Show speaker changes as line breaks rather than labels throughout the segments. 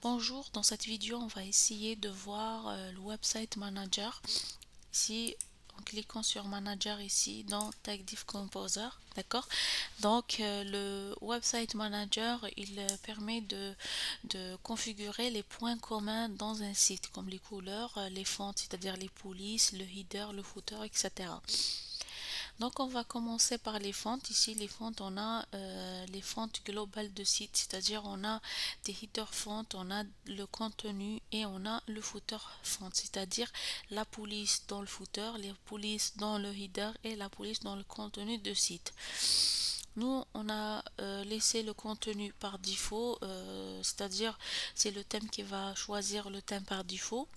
Bonjour, dans cette vidéo, on va essayer de voir le website manager. Ici, en cliquant sur manager ici dans TechDiv Composer, d'accord? Donc, le website manager, il permet de configurer les points communs dans un site, comme les couleurs, les fonts, c'est-à-dire les polices, le header, le footer, etc. Donc on va commencer par les fontes. Ici les fontes, on a les fontes globales de site, c'est-à-dire on a des header fonts, on a le contenu et on a le footer font, c'est-à-dire la police dans le footer, les polices dans le header et la police dans le contenu de site. Nous, on a laissé le contenu par défaut, c'est-à-dire c'est le thème qui va choisir le thème par défaut.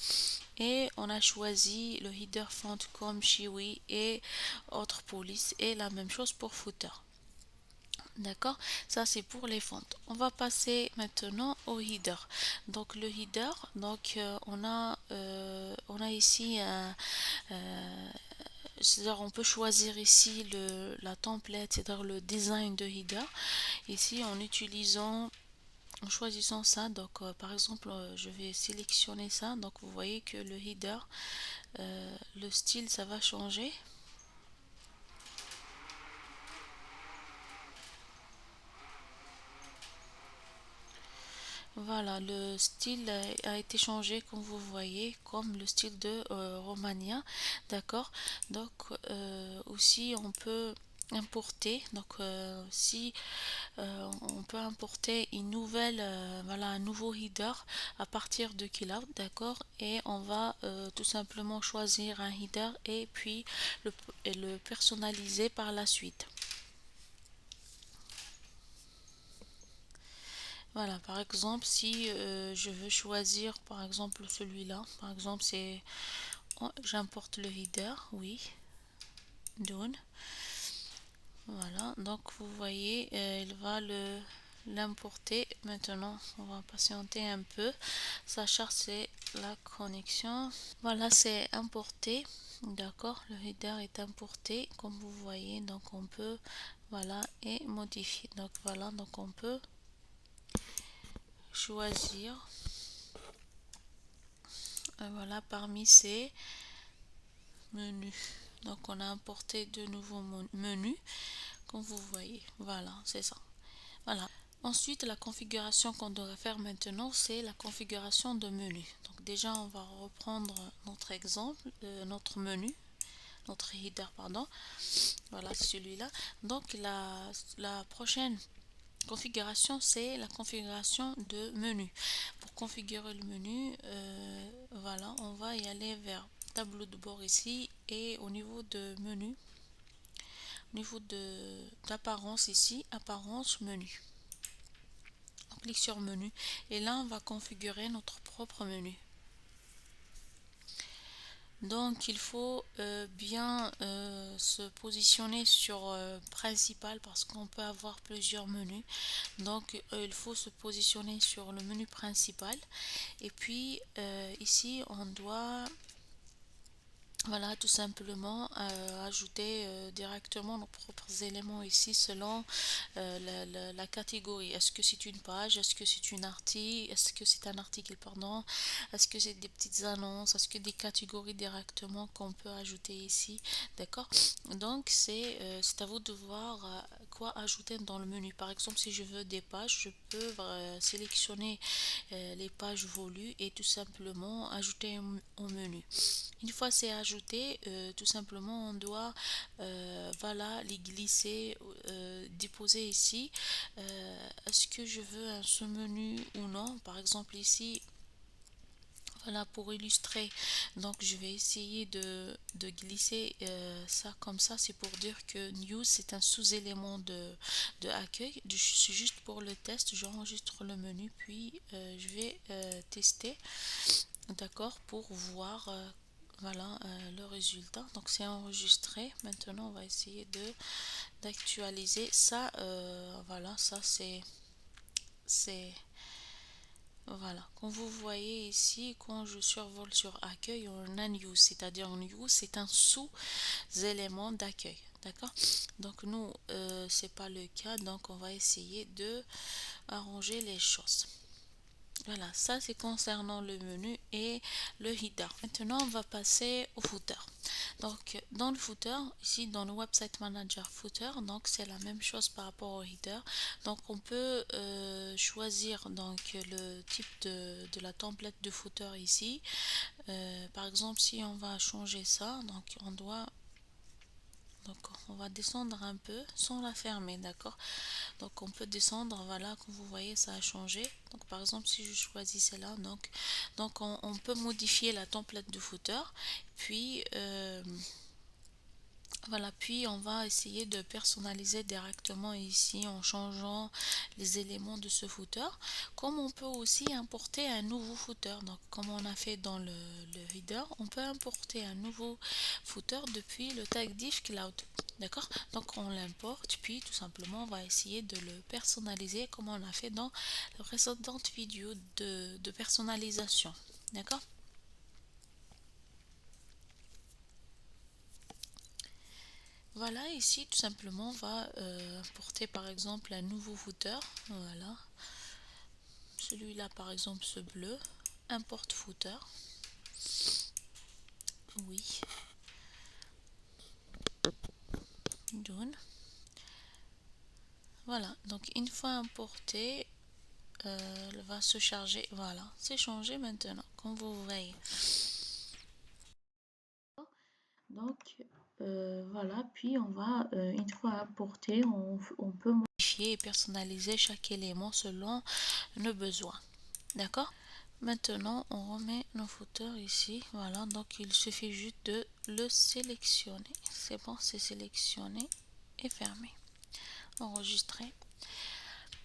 Et on a choisi le header font comme Shiwi et autres polices et la même chose pour footer. D'accord, ça c'est pour les fontes. On va passer maintenant au header. Donc le header, donc on a ici c'est-à-dire on peut choisir ici la template, c'est-à-dire le design de header. Ici en choisissant ça, donc par exemple je vais sélectionner ça, donc vous voyez que le header, le style ça va changer. Voilà, le style a été changé comme vous voyez, comme le style de Romania, d'accord. Donc aussi on peut importer, donc si on peut importer une nouvelle, voilà, un nouveau header à partir de Keylove, d'accord, et on va tout simplement choisir un header et puis le personnaliser par la suite. Voilà, par exemple, si je veux choisir par exemple celui-là, par exemple, c'est j'importe le header, oui, done. Voilà, donc vous voyez, il va l'importer. Maintenant, on va patienter un peu. Ça charge, c'est la connexion. Voilà, c'est importé. D'accord, le header est importé, comme vous voyez. Donc, on peut, voilà, et modifier. Donc, voilà, donc on peut choisir. Voilà, parmi ces menus. Donc, on a importé de nouveaux menus, comme vous voyez. Voilà, c'est ça. Voilà. Ensuite, la configuration qu'on devrait faire maintenant, c'est la configuration de menu. Donc déjà, on va reprendre notre exemple, notre menu, notre header, pardon. Voilà, c'est celui-là. Donc la prochaine configuration, c'est la configuration de menu. Pour configurer le menu, voilà, on va y aller vers tableau de bord ici et au niveau de menu, au niveau d'apparence ici, apparence menu. On clique sur menu et là on va configurer notre propre menu. Donc il faut bien se positionner sur principal parce qu'on peut avoir plusieurs menus. Donc il faut se positionner sur le menu principal et puis ici on doit, voilà, tout simplement ajouter directement nos propres éléments ici selon la catégorie. Est-ce que c'est une page? Est-ce que c'est une article? Est-ce que c'est un article, pardon? Est-ce que c'est des petites annonces? Est-ce que des catégories directement qu'on peut ajouter ici? D'accord? Donc c'est à vous de voir quoi ajouter dans le menu. Par exemple, si je veux des pages, je peux sélectionner les pages voulues et tout simplement ajouter au menu. Une fois c'est ajouté, tout simplement on doit voilà, les glisser, déposer ici. Est-ce que je veux un sous-menu ou non? Par exemple ici, voilà, pour illustrer, donc je vais essayer de glisser ça comme ça. C'est pour dire que news c'est un sous-élément de accueil. C'est juste pour le test, j'enregistre le menu puis je vais tester, d'accord, pour voir voilà le résultat. Donc c'est enregistré. Maintenant on va essayer de d'actualiser ça. Voilà, ça c'est voilà, comme vous voyez ici, quand je survole sur accueil, on a news, c'est-à-dire news c'est un sous-élément d'accueil, d'accord. Donc nous c'est pas le cas, donc on va essayer de arranger les choses. Voilà, ça c'est concernant le menu et le header. Maintenant, on va passer au footer. Donc, dans le footer, ici dans le website manager footer, donc c'est la même chose par rapport au header. Donc, on peut choisir donc le type de la template de footer ici. Par exemple, si on va changer ça, donc on va descendre un peu sans la fermer, d'accord? Donc on peut descendre, voilà, comme vous voyez ça a changé. Donc par exemple si je choisis celle-là, donc on peut modifier la template de footer, puis voilà, puis on va essayer de personnaliser directement ici en changeant les éléments de ce footer. Comme on peut aussi importer un nouveau footer, donc comme on a fait dans le header, on peut importer un nouveau footer depuis le tag div cloud. D'accord? Donc on l'importe, puis tout simplement on va essayer de le personnaliser comme on a fait dans la précédente vidéo de personnalisation. D'accord? Voilà, ici tout simplement on va importer par exemple un nouveau footer. Voilà, celui-là par exemple ce bleu, importe footer. Oui, done. Voilà, donc une fois importé, elle va se charger. Voilà, c'est changé maintenant, comme vous voyez. Donc voilà, puis on va, une fois importé, on peut modifier et personnaliser chaque élément selon nos besoins. D'accord? Maintenant, on remet nos footers ici. Voilà, donc il suffit juste de le sélectionner. C'est bon, c'est sélectionné et fermé. Enregistrer.